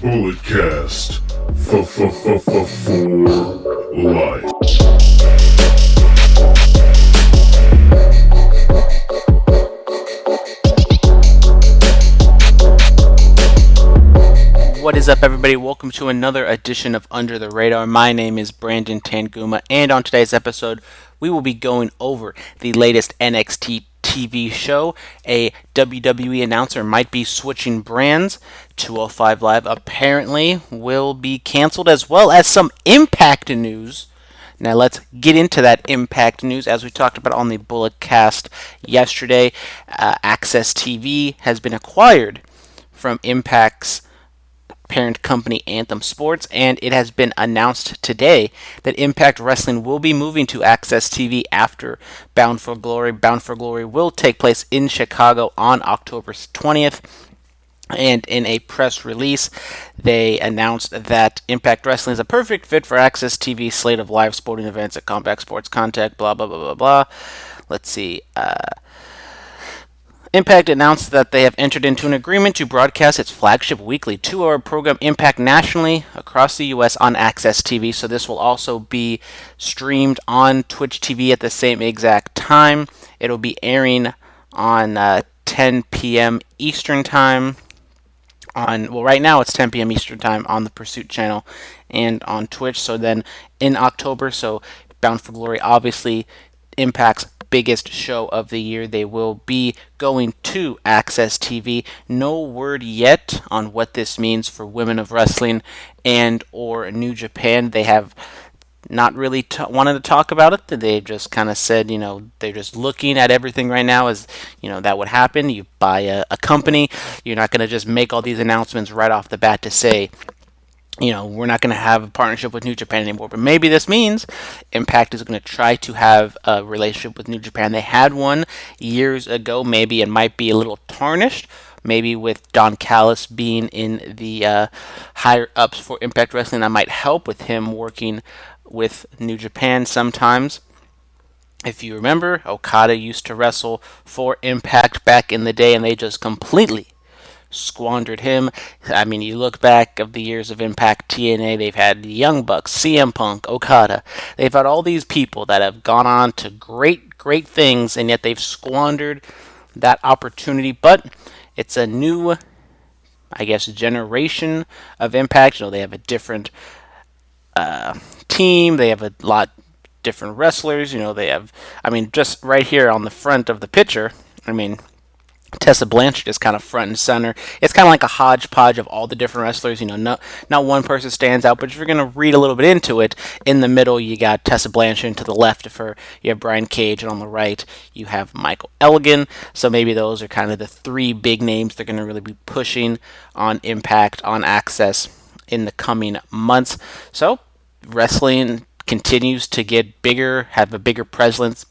Bulletcast for life. What is up, everybody? Welcome to another edition of Under the Radar. My name is Brandon Tanguma, and on today's episode, we will be going over the latest NXT TV show. A WWE announcer might be switching brands. 205 Live apparently will be canceled, as well as some Impact news. Now let's get into that Impact news. As we talked about on the Bulletcast yesterday, AXS TV has been acquired from Impact's parent company Anthem Sports, and it has been announced today that Impact Wrestling will be moving to AXS TV after Bound for Glory. Bound for Glory will take place in Chicago on October 20th. And in a press release, they announced that Impact Wrestling is a perfect fit for AXS TV's slate of live sporting events at Combat Sports Contact, blah, blah, blah, blah, blah. Let's see. Impact announced that they have entered into an agreement to broadcast its flagship weekly 2-hour program Impact nationally across the U.S. on AXS TV. So this will also be streamed on Twitch TV at the same exact time. It'll be airing on 10 p.m. Eastern Time. Right now it's 10 p.m. Eastern Time on the Pursuit channel and on Twitch. So then in October, so Bound for Glory, obviously Impact's biggest show of the year, they will be going to AXS TV. No word yet on what this means for women of wrestling and or New Japan. They have not really wanted to talk about it. They just kind of said, they're just looking at everything right now as, that would happen. You buy a company, you're not going to just make all these announcements right off the bat to say, we're not going to have a partnership with New Japan anymore. But maybe this means Impact is going to try to have a relationship with New Japan. They had one years ago. Maybe it might be a little tarnished. Maybe with Don Callis being in the higher ups for Impact Wrestling, that might help with him working with New Japan sometimes. If you remember, Okada used to wrestle for Impact back in the day, and they just completely squandered him. I mean, you look back of the years of Impact TNA, they've had the Young Bucks, CM Punk, Okada. They've had all these people that have gone on to great things, and yet they've squandered that opportunity. But it's a new, generation of Impact. They have a different team. They have a lot different wrestlers. They have, just right here on the front of the picture, Tessa Blanchard is kind of front and center. It's kind of like a hodgepodge of all the different wrestlers. Not one person stands out, but if you're going to read a little bit into it, in the middle you got Tessa Blanchard, and to the left of her you have Brian Cage, and on the right you have Michael Elgin. So maybe those are kind of the three big names they're going to really be pushing on Impact, on AXS in the coming months. So wrestling continues to get bigger, have a bigger presence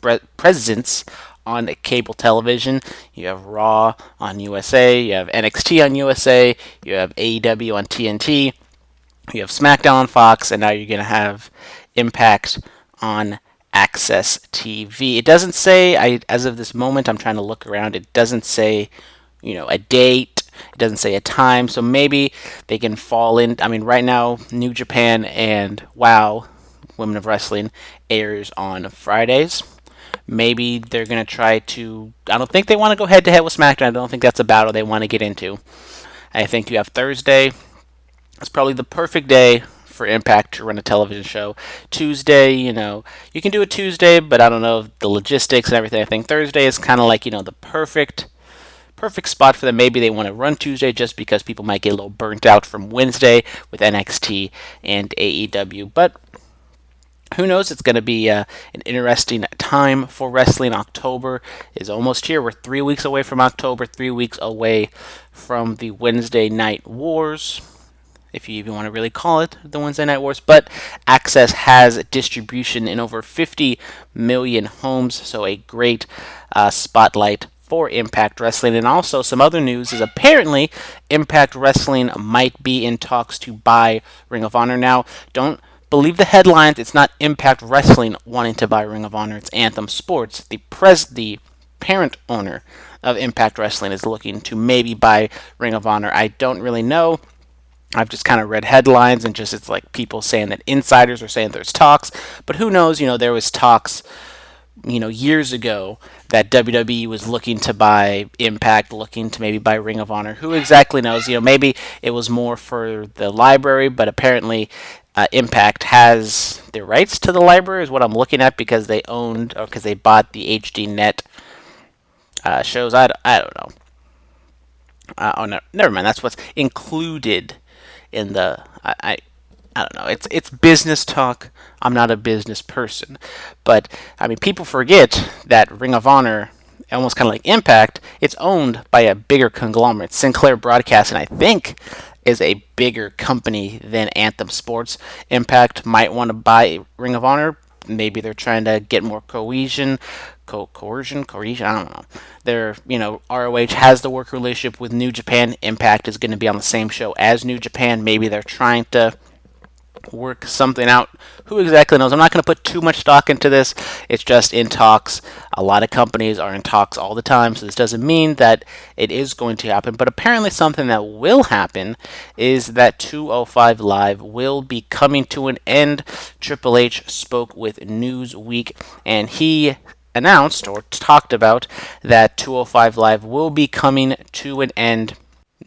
on cable television. You have Raw on USA, you have NXT on USA, you have AEW on TNT, you have Smackdown on Fox, and now you're going to have Impact on AXS TV. It doesn't say, as of this moment, I'm trying to look around, it doesn't say, a date, it doesn't say a time, so maybe they can fall in. Right now, New Japan and WOW, Women of Wrestling, airs on Fridays. Maybe they're going to try to... I don't think they want to go head-to-head with SmackDown. I don't think that's a battle they want to get into. I think you have Thursday. It's probably the perfect day for Impact to run a television show. Tuesday, you can do a Tuesday, but I don't know the logistics and everything. I think Thursday is kind of like, the perfect spot for them. Maybe they want to run Tuesday just because people might get a little burnt out from Wednesday with NXT and AEW. But who knows? It's going to be an interesting time for wrestling. October is almost here. We're 3 weeks away from October, 3 weeks away from the Wednesday Night Wars, if you even want to really call it the Wednesday Night Wars. But AXS has distribution in over 50 million homes, so a great spotlight for Impact Wrestling. And also some other news is apparently Impact Wrestling might be in talks to buy Ring of Honor. Now, don't believe the headlines. It's not Impact Wrestling wanting to buy Ring of Honor. It's Anthem Sports. The parent owner of Impact Wrestling is looking to maybe buy Ring of Honor. I don't really know. I've just kind of read headlines and just it's like people saying that insiders are saying there's talks, but who knows? There was talks, years ago that WWE was looking to buy Impact, looking to maybe buy Ring of Honor. Who exactly knows? Maybe it was more for the library, but apparently Impact has the rights to the library, is what I'm looking at, because they owned or because they bought the HD Net shows. I don't know. Oh no, never mind. That's what's included in the. I don't know. It's business talk. I'm not a business person, but I mean, people forget that Ring of Honor, almost kind of like Impact, it's owned by a bigger conglomerate. Sinclair Broadcasting, I think, is a bigger company than Anthem Sports. Impact might want to buy Ring of Honor. Maybe they're trying to get more cohesion. Coercion, I don't know. ROH has the work relationship with New Japan. Impact is going to be on the same show as New Japan. Maybe they're trying to work something out. Who exactly knows? I'm not going to put too much stock into this. It's just in talks. A lot of companies are in talks all the time, so this doesn't mean that it is going to happen. But apparently something that will happen is that 205 Live will be coming to an end. Triple H spoke with Newsweek, and he announced or talked about that 205 Live will be coming to an end.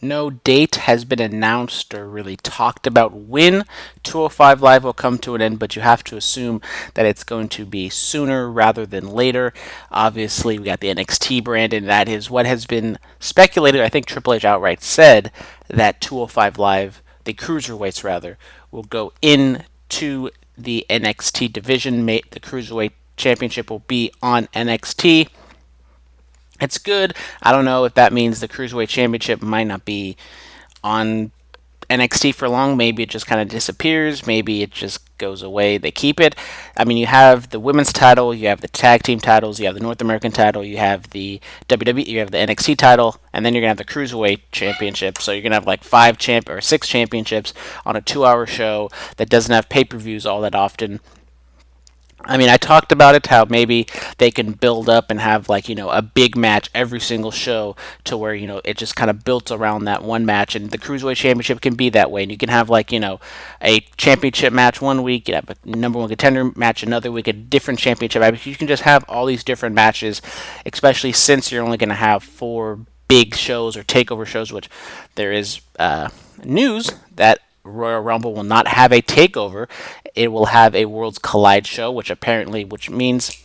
No date has been announced or really talked about when 205 Live will come to an end, but you have to assume that it's going to be sooner rather than later. Obviously, we got the NXT brand, and that is what has been speculated. I think Triple H outright said that 205 Live, the cruiserweights rather, will go into the NXT division. The cruiserweight championship will be on NXT. It's good. I don't know if that means the Cruiserweight Championship might not be on NXT for long. Maybe it just kind of disappears. Maybe it just goes away. They keep it. I mean, you have the women's title, you have the tag team titles, you have the North American title, you have the WWE, you have the NXT title, and then you're going to have the Cruiserweight Championship. So you're going to have like 6 championships on a 2-hour show that doesn't have pay-per-views all that often. I mean, I talked about it, how maybe they can build up and have, like, a big match every single show to where, it just kind of built around that one match. And the Cruiserweight Championship can be that way. And you can have, like, a championship match one week, you have a number one contender match another week, a different championship match. You can just have all these different matches, especially since you're only going to have 4 big shows or takeover shows, which there is news that Royal Rumble will not have a takeover. It will have a Worlds Collide show, which means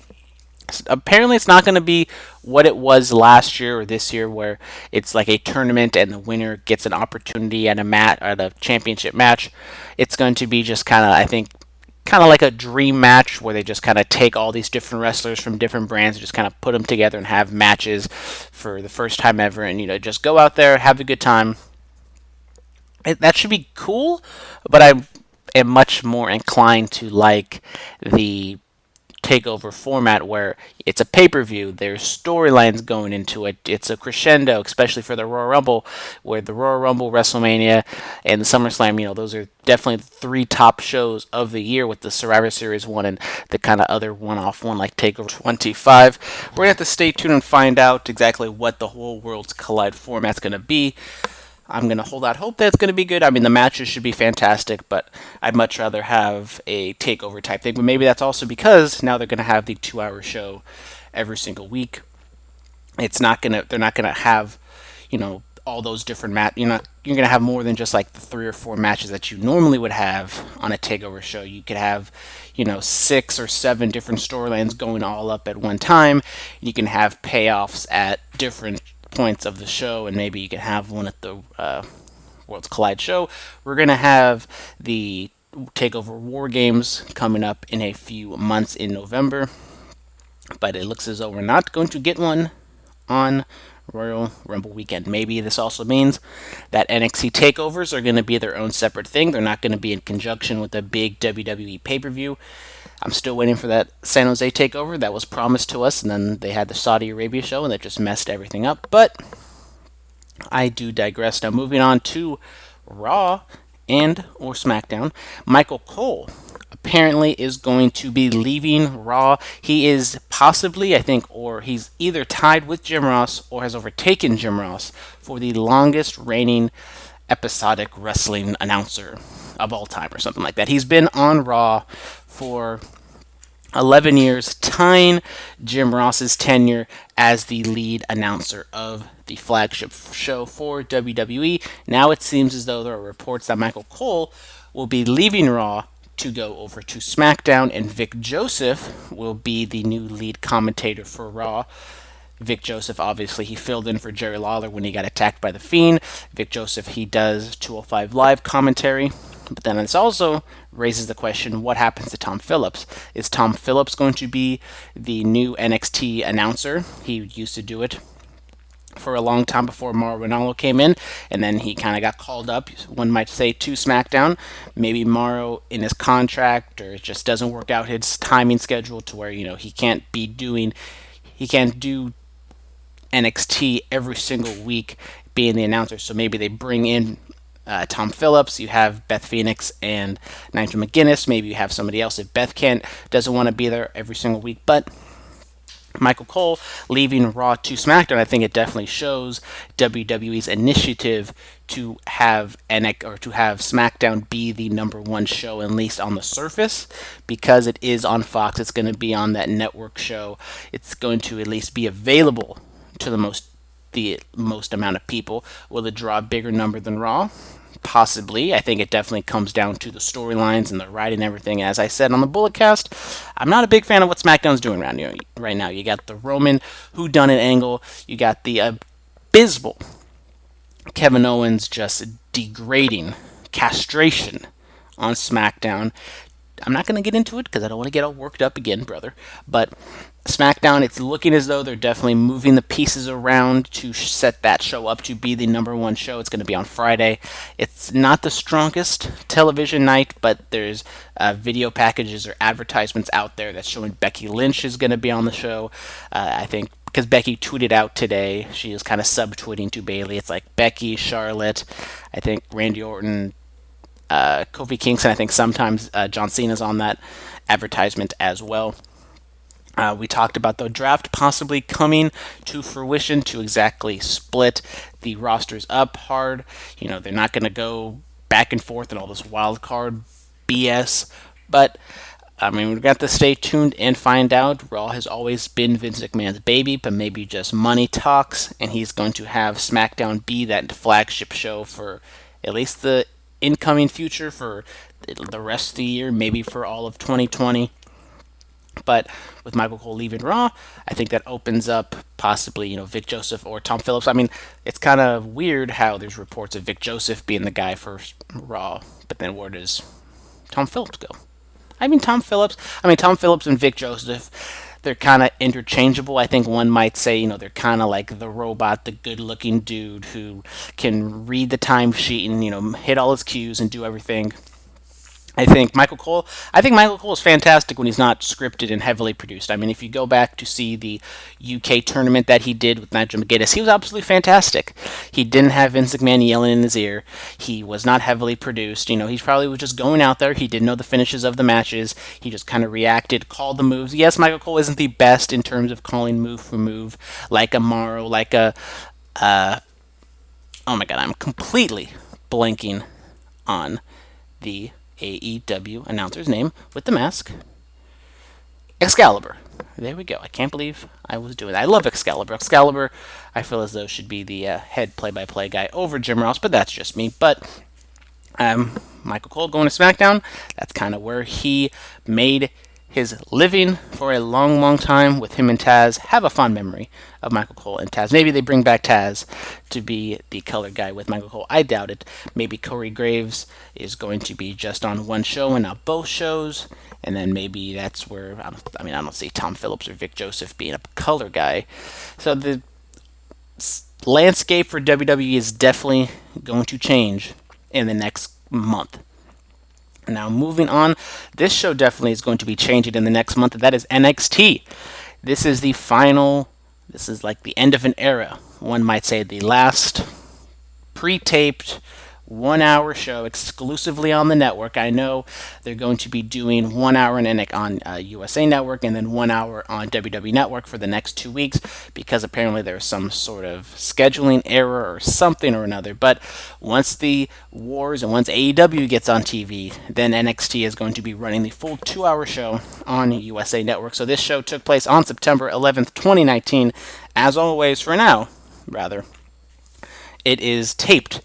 it's not going to be what it was last year or this year, where it's like a tournament and the winner gets an opportunity at a championship match. It's going to be just kind of like a dream match where they just kind of take all these different wrestlers from different brands and just kind of put them together and have matches for the first time ever, and just go out there, have a good time. That should be cool, but I am much more inclined to like the takeover format where it's a pay-per-view, there's storylines going into it, it's a crescendo, especially for the Royal Rumble, where the Royal Rumble, WrestleMania, and the SummerSlam, those are definitely the 3 top shows of the year, with the Survivor Series one and the kind of other one-off one like TakeOver 25. We're going to have to stay tuned and find out exactly what the whole Worlds Collide format's going to be. I'm going to hold out hope that it's going to be good. I mean, the matches should be fantastic, but I'd much rather have a takeover type thing. But maybe that's also because now they're going to have the 2-hour show every single week. They're not going to have, all those different you're going to have more than just like the 3 or 4 matches that you normally would have on a takeover show. You could have, 6 or 7 different storylines going all up at one time. You can have payoffs at different points of the show, and maybe you can have one at the Worlds Collide show. We're going to have the TakeOver War Games coming up in a few months in November, but it looks as though we're not going to get one on Royal Rumble weekend. Maybe this also means that NXT takeovers are going to be their own separate thing. They're not going to be in conjunction with a big WWE pay-per-view. I'm still waiting for that San Jose takeover that was promised to us, and then they had the Saudi Arabia show, and that just messed everything up. But I do digress. Now, moving on to Raw or Smackdown. Michael Cole apparently is going to be leaving Raw. He is possibly, I think, or he's either tied with Jim Ross or has overtaken Jim Ross for the longest reigning episodic wrestling announcer of all time or something like that. He's been on Raw for 11 years, tying Jim Ross's tenure as the lead announcer of the flagship show for WWE. Now it seems as though there are reports that Michael Cole will be leaving Raw to go over to SmackDown, and Vic Joseph will be the new lead commentator for Raw. Vic Joseph, obviously, he filled in for Jerry Lawler when he got attacked by The Fiend. Vic Joseph, he does 205 Live commentary. But then this also raises the question, what happens to Tom Phillips? Is Tom Phillips going to be the new NXT announcer? He used to do it for a long time before Mauro Ranallo came in, and then he kind of got called up, one might say, to SmackDown. Maybe Mauro, in his contract, or it just doesn't work out his timing schedule to where, he can't do NXT every single week being the announcer. So maybe they bring in Tom Phillips. You have Beth Phoenix and Nigel McGuinness. Maybe you have somebody else if Beth doesn't want to be there every single week. But Michael Cole leaving Raw to SmackDown, I think it definitely shows WWE's initiative to have SmackDown be the number one show, at least on the surface, because it is on Fox. It's going to be on that network show. It's going to at least be available to the most amount of people. Will it draw a bigger number than Raw? Possibly. I think it definitely comes down to the storylines and the writing and everything. As I said on the Bulletcast, I'm not a big fan of what SmackDown's doing around here right now. You got the Roman whodunit angle. You got the abysmal Kevin Owens just degrading castration on SmackDown. I'm not going to get into it because I don't want to get all worked up again, brother. But SmackDown, it's looking as though they're definitely moving the pieces around to set that show up to be the number one show. It's going to be on Friday. It's not the strongest television night, but there's video packages or advertisements out there that's showing Becky Lynch is going to be on the show. I think because Becky tweeted out today, she is kind of sub-tweeting to Bayley. It's like Becky, Charlotte, I think Randy Orton, Kofi Kingston. I think sometimes John Cena's on that advertisement as well. We talked about the draft possibly coming to fruition to exactly split the rosters up hard. They're not going to go back and forth and all this wild card BS. But, we've got to stay tuned and find out. Raw has always been Vince McMahon's baby, but maybe just money talks, and he's going to have SmackDown be that flagship show for at least the incoming future, for the rest of the year, maybe for all of 2020. But with Michael Cole leaving Raw, I think that opens up possibly, Vic Joseph or Tom Phillips. It's kind of weird how there's reports of Vic Joseph being the guy for Raw, but then where does Tom Phillips go? Tom Phillips and Vic Joseph, they're kind of interchangeable. I think one might say, they're kind of like the robot, the good-looking dude who can read the timesheet and, hit all his cues and do everything. I think Michael Cole is fantastic when he's not scripted and heavily produced. If you go back to see the UK tournament that he did with Nigel McGuinness, he was absolutely fantastic. He didn't have Vince McMahon yelling in his ear. He was not heavily produced. He probably was just going out there. He didn't know the finishes of the matches. He just kind of reacted, called the moves. Yes, Michael Cole isn't the best in terms of calling move for move, like a Morrow, like a... oh my god, I'm completely blanking on the AEW announcer's name with the mask. Excalibur. There we go. I can't believe I was doing that. I love Excalibur. Excalibur, I feel as though should be the head play-by-play guy over Jim Ross, but that's just me. But Michael Cole going to SmackDown, that's kind of where he made his living for a long, long time with him and Taz. Have a fond memory of Michael Cole and Taz. Maybe they bring back Taz to be the color guy with Michael Cole. I doubt it. Maybe Corey Graves is going to be just on one show and not both shows. And then maybe that's where, I don't see Tom Phillips or Vic Joseph being a color guy. So the landscape for WWE is definitely going to change in the next month. Now, moving on, this show definitely is going to be changing in the next month, and that is NXT. This is like the end of an era. One might say the last pre-taped 1 hour show exclusively on the network. I know they're going to be doing 1 hour on USA Network and then 1 hour on WWE Network for the next 2 weeks because apparently there's some sort of scheduling error or something or another. But once the Wars and once AEW gets on TV, then NXT is going to be running the full 2 hour show on USA Network. So this show took place on September 11th, 2019. As always, for now, rather, it is taped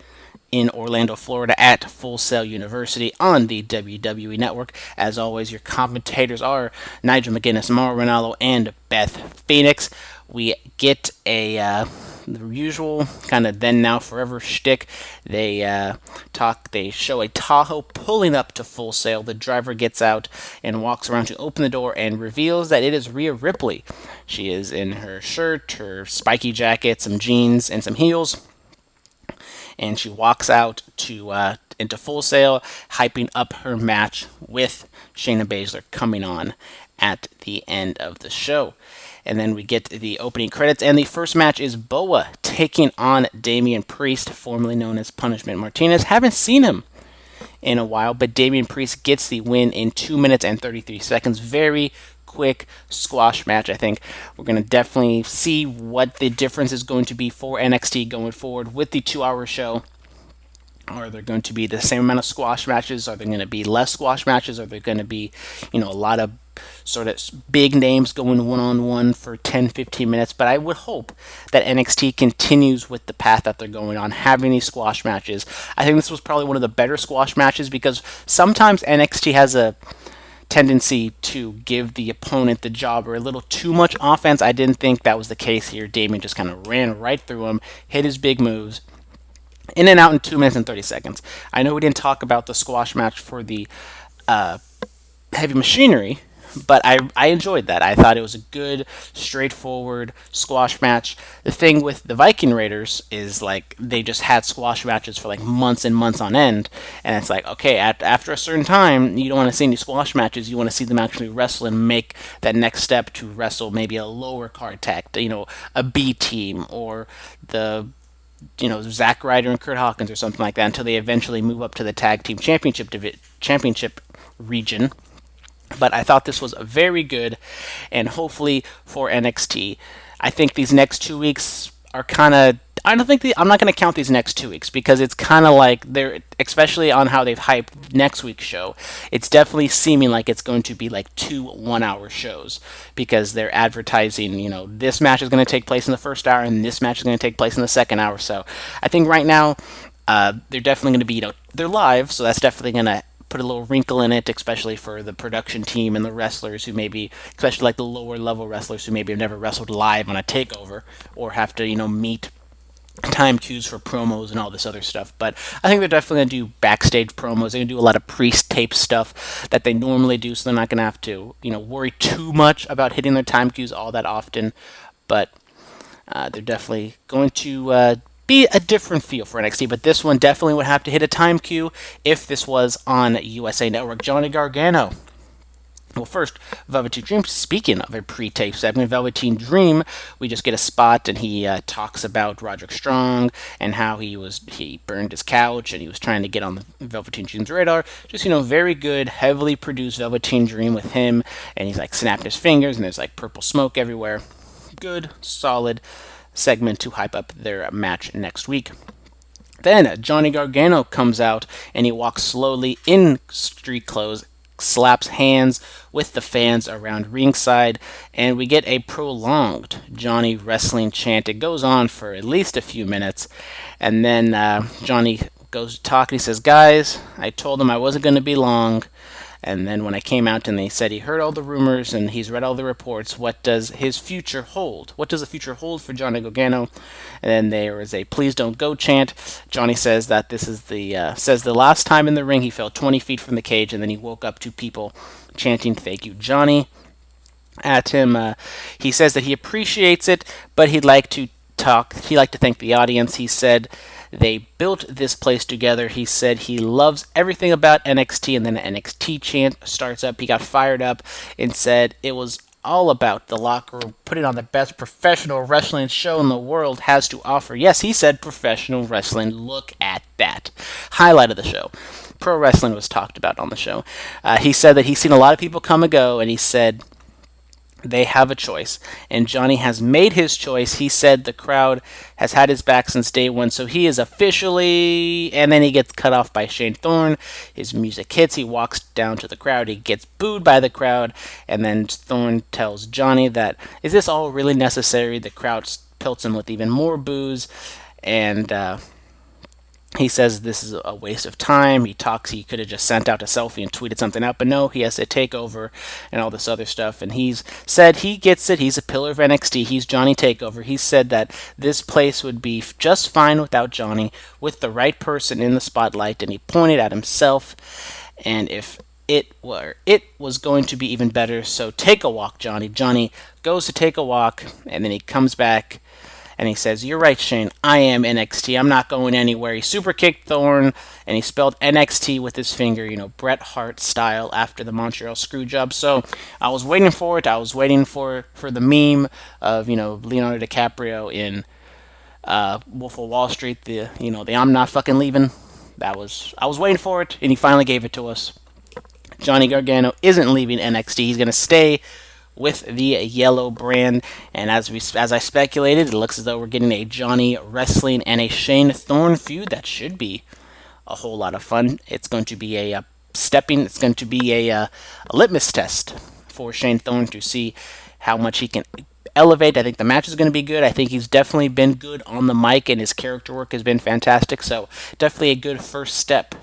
in Orlando, Florida at Full Sail University on the WWE Network. As always, your commentators are Nigel McGuinness, Mauro Ranallo, and Beth Phoenix. We get the usual kind of then now forever shtick. They show a Tahoe pulling up to Full Sail. The driver gets out and walks around to open the door and reveals that it is Rhea Ripley. She is in her shirt, her spiky jacket, some jeans, and some heels. And she walks out into Full Sail, hyping up her match with Shayna Baszler coming on at the end of the show. And then we get the opening credits, and the first match is Boa taking on Damien Priest, formerly known as Punishment Martinez. Haven't seen him in a while, but Damien Priest gets the win in 2 minutes and 33 seconds. Very quick squash match. I think we're going to definitely see what the difference is going to be for NXT going forward with the 2 hour show. Are there going to be the same amount of squash matches? Are there going to be less squash matches? Are there going to be, a lot of sort of big names going one-on-one for 10-15 minutes? But I would hope that NXT continues with the path that they're going on, having these squash matches. I think this was probably one of the better squash matches because sometimes NXT has a tendency to give the opponent the job or a little too much offense. I didn't think that was the case here. Damien just kind of ran right through him, hit his big moves, in and out in 2 minutes and 30 seconds. I know we didn't talk about the squash match for the Heavy Machinery, but I enjoyed that. I thought it was a good, straightforward squash match. The thing with the Viking Raiders is, like, they just had squash matches for, like, months and months on end, and it's like, okay, after a certain time, you don't want to see any squash matches. You want to see them actually wrestle and make that next step to wrestle maybe a lower card tag, a B team, or the Zack Ryder and Kurt Hawkins or something like that until they eventually move up to the tag team championship region. But I thought this was very good, and hopefully for NXT, I think these next 2 weeks are kind of. I'm not going to count these next 2 weeks because it's kind of like they're, especially on how they've hyped next week's show. It's definitely seeming like it's going to be like 2 1-hour shows because they're advertising. This match is going to take place in the first hour and this match is going to take place in the second hour. So I think right now they're definitely going to be. They're live, so that's definitely going to put a little wrinkle in it, especially for the production team and the wrestlers who maybe, especially like the lower level wrestlers who maybe have never wrestled live on a takeover or have to, meet time cues for promos and all this other stuff. But I think they're definitely going to do backstage promos. They're going to do a lot of pre-tape stuff that they normally do, so they're not going to have to, worry too much about hitting their time cues all that often. But they're definitely going to be a different feel for NXT, but this one definitely would have to hit a time cue if this was on USA Network. Johnny Gargano. Well, first, Velveteen Dream. Speaking of a pre-tape segment, Velveteen Dream, we just get a spot, and he talks about Roderick Strong and how he burned his couch and he was trying to get on the Velveteen Dream's radar. Just very good, heavily produced Velveteen Dream with him, and he's like snapped his fingers, and there's like purple smoke everywhere. Good, solid segment to hype up their match next week. Then Johnny Gargano comes out and he walks slowly in street clothes, slaps hands with the fans around ringside, and we get a prolonged Johnny wrestling chant. It goes on for at least a few minutes, and then Johnny goes to talk and he says, "Guys, I told them I wasn't going to be long." And then when I came out and they said he heard all the rumors and he's read all the reports, what does his future hold? What does the future hold for Johnny Gargano? And then there is a "please don't go" chant. Johnny says that this is the last time in the ring he fell 20 feet from the cage, and then he woke up to people chanting "Thank you, Johnny" at him. He says that he appreciates it, but he'd like to thank the audience. He said they built this place together. He said he loves everything about NXT, and then the NXT chant starts up. He got fired up and said it was all about the locker room, putting on the best professional wrestling show in the world has to offer. Yes, he said professional wrestling. Look at that. Highlight of the show. Pro wrestling was talked about on the show. He said that he's seen a lot of people come and go, and he said they have a choice, and Johnny has made his choice. He said the crowd has had his back since day one, so he is officially... And then he gets cut off by Shane Thorne. His music hits. He walks down to the crowd. He gets booed by the crowd, and then Thorne tells Johnny that, is this all really necessary? The crowd pelts him with even more boos, and he says this is a waste of time. He could have just sent out a selfie and tweeted something out, but no, he has to take over and all this other stuff. And he's said he gets it. He's a pillar of NXT. He's Johnny Takeover. He said that this place would be just fine without Johnny, with the right person in the spotlight. And he pointed at himself. And if it was going to be even better, so take a walk, Johnny. Johnny goes to take a walk, and then he comes back. And he says, you're right, Shane, I am NXT. I'm not going anywhere. He super kicked Thorne, and he spelled NXT with his finger, Bret Hart style after the Montreal Screwjob. So I was waiting for it. I was waiting for the meme of, Leonardo DiCaprio in Wolf of Wall Street, the I'm not fucking leaving. I was waiting for it, and he finally gave it to us. Johnny Gargano isn't leaving NXT. He's going to stay with the yellow brand, and as I speculated, it looks as though we're getting a Johnny Wrestling and a Shane Thorne feud. That should be a whole lot of fun. It's going to be a litmus test for Shane Thorne to see how much he can elevate. I think the match is going to be good. I think he's definitely been good on the mic, and his character work has been fantastic, so definitely a good first step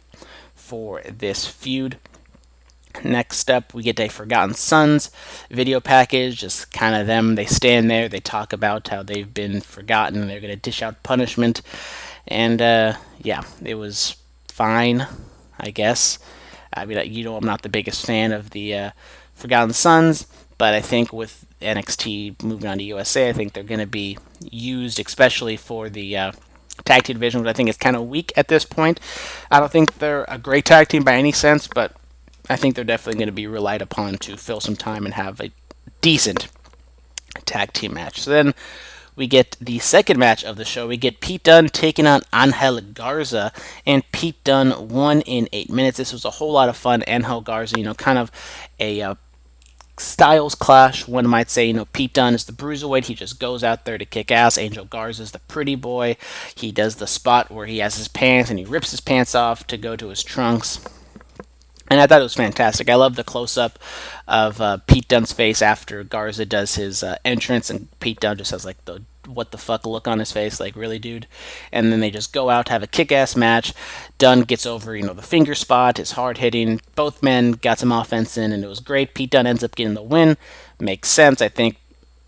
for this feud. Next up, we get a Forgotten Sons video package, just kind of them. They stand there, they talk about how they've been forgotten, they're going to dish out punishment, and yeah, it was fine, I guess. I mean, I'm not the biggest fan of the Forgotten Sons, but I think with NXT moving on to USA, I think they're going to be used, especially for the tag team division, which I think is kind of weak at this point. I don't think they're a great tag team by any sense, but I think they're definitely going to be relied upon to fill some time and have a decent tag team match. So then we get the second match of the show. We get Pete Dunne taking on Angel Garza, and Pete Dunne won in 8 minutes. This was a whole lot of fun. Angel Garza, kind of a styles clash, one might say. Pete Dunne is the bruiserweight. He just goes out there to kick ass. Angel Garza is the pretty boy. He does the spot where he has his pants and he rips his pants off to go to his trunks. And I thought it was fantastic. I love the close-up of Pete Dunne's face after Garza does his entrance, and Pete Dunne just has like the what the fuck look on his face, like, really, dude? And then they just go out, have a kick-ass match. Dunne gets over, the finger spot, is hard-hitting. Both men got some offense in, and it was great. Pete Dunne ends up getting the win. Makes sense. I think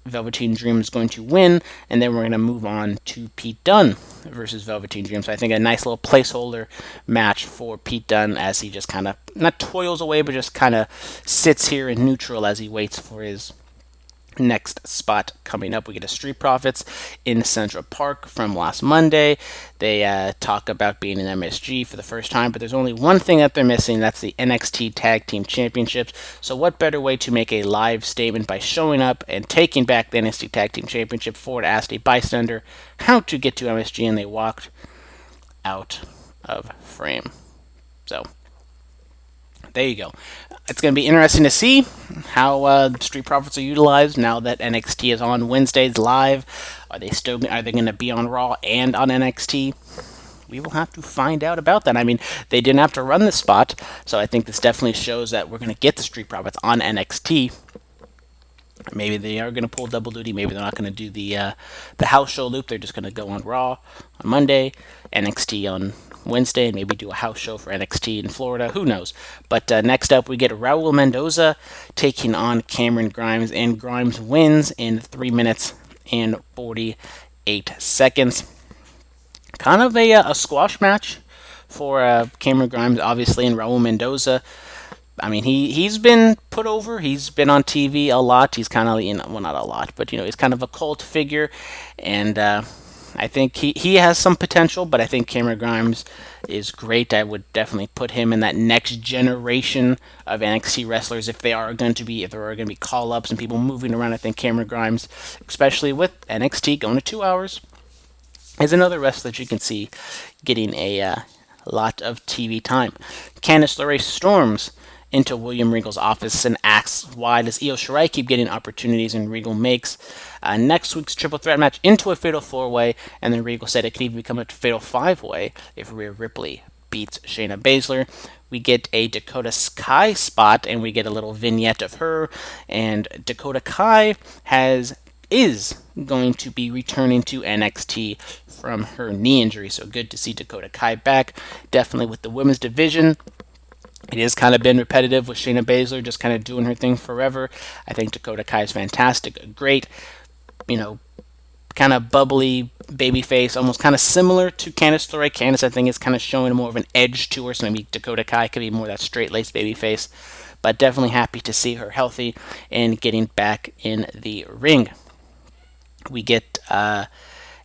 Velveteen Dream is going to win, and then we're going to move on to Pete Dunne versus Velveteen Dream. So I think a nice little placeholder match for Pete Dunne as he just kind of, not toils away, but just kind of sits here in neutral as he waits for his next spot coming up. We get a Street Profits in Central Park from last Monday. They talk about being in MSG for the first time, but there's only one thing that they're missing. That's the NXT Tag Team Championships. So what better way to make a live statement by showing up and taking back the NXT Tag Team Championship? Ford asked a bystander how to get to MSG, and they walked out of frame. So there you go. It's going to be interesting to see how Street Profits are utilized now that NXT is on Wednesdays live. Are they going to be on Raw and on NXT? We will have to find out about that. I mean, they didn't have to run the spot, so I think this definitely shows that we're going to get the Street Profits on NXT. Maybe they are going to pull double duty. Maybe they're not going to do the house show loop. They're just going to go on Raw on Monday, NXT on Wednesday, and maybe do a house show for NXT in Florida. Who knows? But next up, we get Raul Mendoza taking on Cameron Grimes, and Grimes wins in 3 minutes and 48 seconds. Kind of a squash match for Cameron Grimes, obviously, and Raul Mendoza. I mean, he's been put over. He's been on TV a lot. He's kind of, well, not a lot, but, he's kind of a cult figure. And I think he has some potential, but I think Cameron Grimes is great. I would definitely put him in that next generation of NXT wrestlers if there are going to be call ups and people moving around. I think Cameron Grimes, especially with NXT going to 2 hours, is another wrestler that you can see getting a lot of TV time. Candice LeRae storms into William Regal's office and asks, why does Io Shirai keep getting opportunities? And Regal makes next week's triple threat match into a fatal four-way, and then Regal said it could even become a fatal five-way if Rhea Ripley beats Shayna Baszler. We get a Dakota Kai spot, and we get a little vignette of her, and Dakota Kai is going to be returning to NXT from her knee injury, so good to see Dakota Kai back. Definitely with the women's division, it has kind of been repetitive with Shayna Baszler just kind of doing her thing forever. I think Dakota Kai is fantastic, great, kind of bubbly babyface, almost kind of similar to Candice LeRae. Candice, I think, is kind of showing more of an edge to her, so maybe Dakota Kai could be more that straight-laced babyface. But definitely happy to see her healthy and getting back in the ring. We get a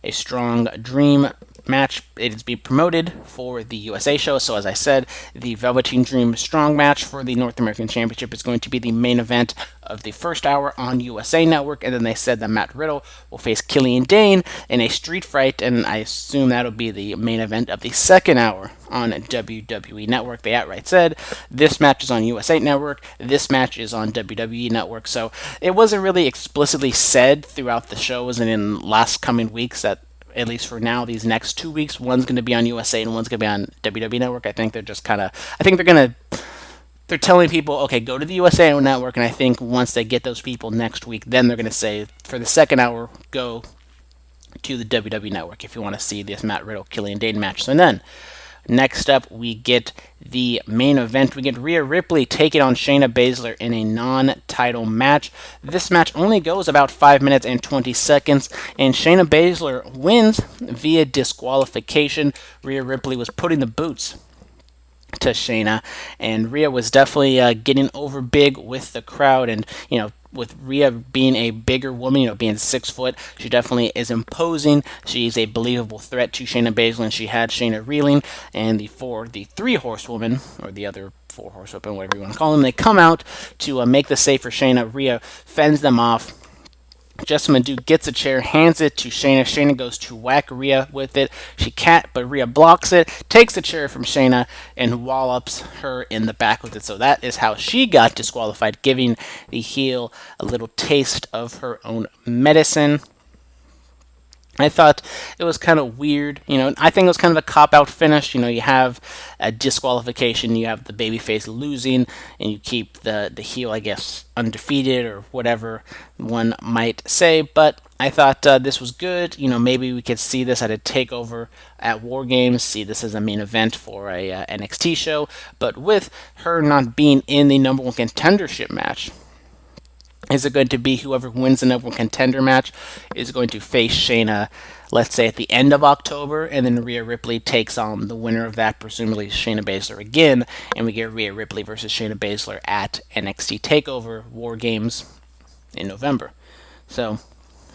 strong dream match. It is being promoted for the USA show. So as I said, the Velveteen Dream Strong match for the North American Championship is going to be the main event of the first hour on USA Network. And then they said that Matt Riddle will face Killian Dane in a street fight, and I assume that'll be the main event of the second hour on WWE Network. They outright said this match is on USA Network, this match is on WWE Network. So it wasn't really explicitly said throughout the shows and in last coming weeks that, at least for now, these next 2 weeks, one's going to be on USA and one's going to be on WWE Network. I think they're just kind of, they're telling people, okay, go to the USA Network, and I think once they get those people next week, then they're going to say, for the second hour, go to the WWE Network if you want to see this Matt Riddle Killian Dane match. So then, next up, we get the main event. We get Rhea Ripley taking on Shayna Baszler in a non-title match. This match only goes about 5 minutes and 20 seconds, and Shayna Baszler wins via disqualification. Rhea Ripley was putting the boots to Shayna, and Rhea was definitely getting over big with the crowd, and with Rhea being a bigger woman, being 6 foot, she definitely is imposing. She's a believable threat to Shayna Baszler, and she had Shayna reeling. And the three horsewomen, or the other 4 horsewomen, whatever you want to call them, they come out to make the save for Shayna. Rhea fends them off. Jessamine Duke gets a chair, hands it to Shayna. Shayna goes to whack Rhea with it. She can't, but Rhea blocks it, takes the chair from Shayna, and wallops her in the back with it. So that is how she got disqualified, giving the heel a little taste of her own medicine. I thought it was kind of weird. I think it was kind of a cop-out finish. You have a disqualification, you have the babyface losing, and you keep the heel, I guess, undefeated or whatever one might say. But I thought this was good. Maybe we could see this at a takeover at War Games, see this as a main event for a NXT show. But with her not being in the number one contendership match, is it going to be whoever wins the number one contender match is going to face Shayna, let's say, at the end of October, and then Rhea Ripley takes on the winner of that, presumably Shayna Baszler again, and we get Rhea Ripley versus Shayna Baszler at NXT TakeOver War Games in November. So,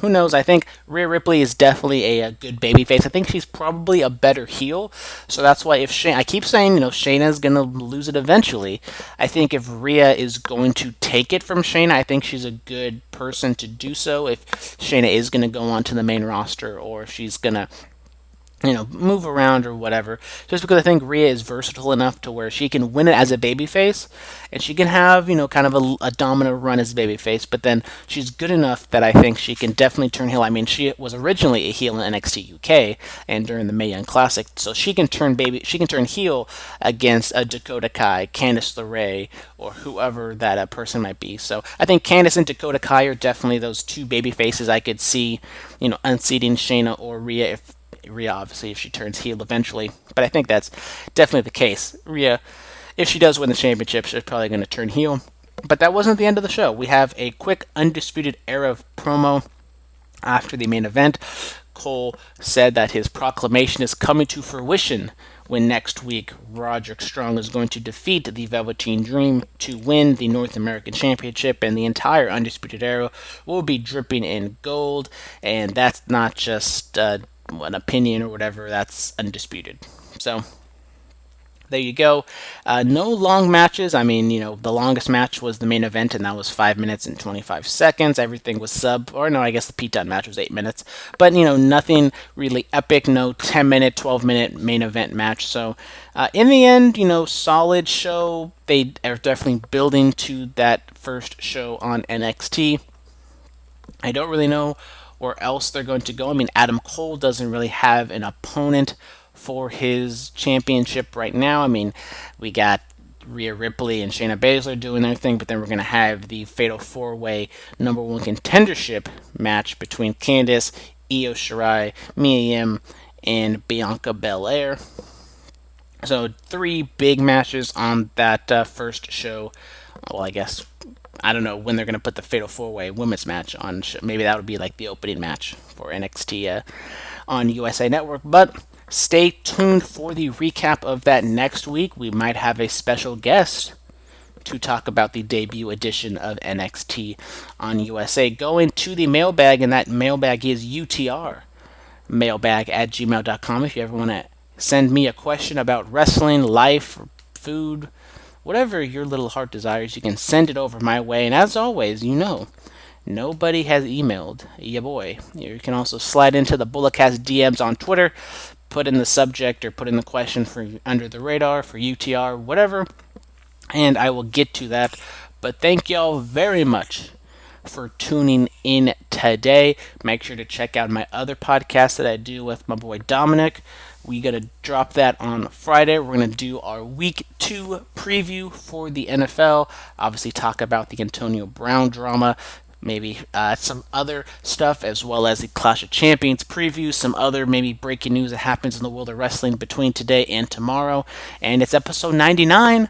who knows? I think Rhea Ripley is definitely a good babyface. I think she's probably a better heel. So that's why I keep saying, Shayna's going to lose it eventually. I think if Rhea is going to take it from Shayna, I think she's a good person to do so. If Shayna is going to go on to the main roster, or if she's going to move around or whatever, just because I think Rhea is versatile enough to where she can win it as a babyface, and she can have, kind of a dominant run as a babyface, but then she's good enough that I think she can definitely turn heel. I mean, she was originally a heel in NXT UK and during the Mae Young Classic, so she can turn heel against a Dakota Kai, Candice LeRae, or whoever that person might be. So I think Candice and Dakota Kai are definitely those two baby faces I could see, unseating Shayna or Rhea, if Rhea, obviously, if she turns heel eventually. But I think that's definitely the case. Rhea, if she does win the championship, she's probably going to turn heel. But that wasn't the end of the show. We have a quick Undisputed Era promo after the main event. Cole said that his proclamation is coming to fruition when next week Roderick Strong is going to defeat the Velveteen Dream to win the North American Championship, and the entire Undisputed Era will be dripping in gold. And that's not just an opinion or whatever, that's undisputed. So there you go. No long matches. I mean, the longest match was the main event, and that was 5 minutes and 25 seconds. Everything was sub, or no, I guess the Pete Dunne match was 8 minutes. But, nothing really epic. No 10-minute, 12-minute main event match. So, in the end, solid show. They are definitely building to that first show on NXT. I don't really know where else they're going to go. I mean, Adam Cole doesn't really have an opponent for his championship right now. I mean, we got Rhea Ripley and Shayna Baszler doing their thing, but then we're going to have the Fatal 4-Way number one contendership match between Candice, Io Shirai, Mia Yim, and Bianca Belair. So 3 big matches on that first show. Well, I don't know when they're going to put the Fatal 4-Way women's match on. Maybe that would be like the opening match for NXT on USA Network. But stay tuned for the recap of that next week. We might have a special guest to talk about the debut edition of NXT on USA. Going to the mailbag, and that mailbag is UTR. Mailbag@gmail.com if you ever want to send me a question about wrestling, life, food, whatever your little heart desires, you can send it over my way. And as always, nobody has emailed ya boy. You can also slide into the Bulletcast DMs on Twitter, put in the subject or put in the question for Under the Radar, for UTR, whatever, and I will get to that. But thank y'all very much for tuning in today. Make sure to check out my other podcast that I do with my boy Dominic. We're going to drop that on Friday. We're going to do our Week 2 preview for the NFL. Obviously, talk about the Antonio Brown drama. Maybe some other stuff, as well as the Clash of Champions preview. Some other maybe breaking news that happens in the world of wrestling between today and tomorrow. And it's episode 99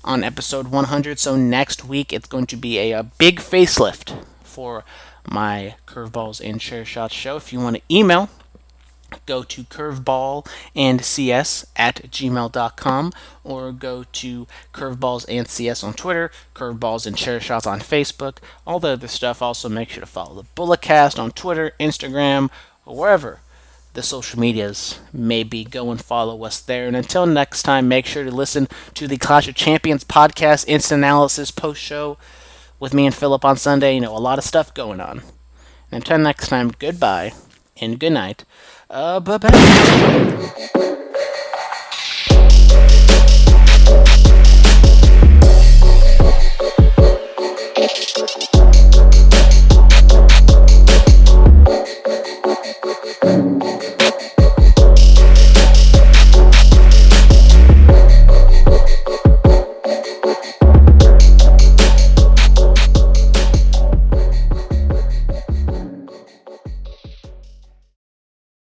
on episode 100. So next week, it's going to be a big facelift for my Curveballs and Chair Shots show. If you want to email, go to curveballandcs@gmail.com or go to curveballsandcs on Twitter, curveballs and chair shots on Facebook, all the other stuff. Also, make sure to follow the Bulletcast on Twitter, Instagram, or wherever the social medias may be. Go and follow us there. And until next time, make sure to listen to the Clash of Champions podcast, instant analysis post show with me and Philip on Sunday. A lot of stuff going on. And until next time, goodbye and good night. Bye-bye.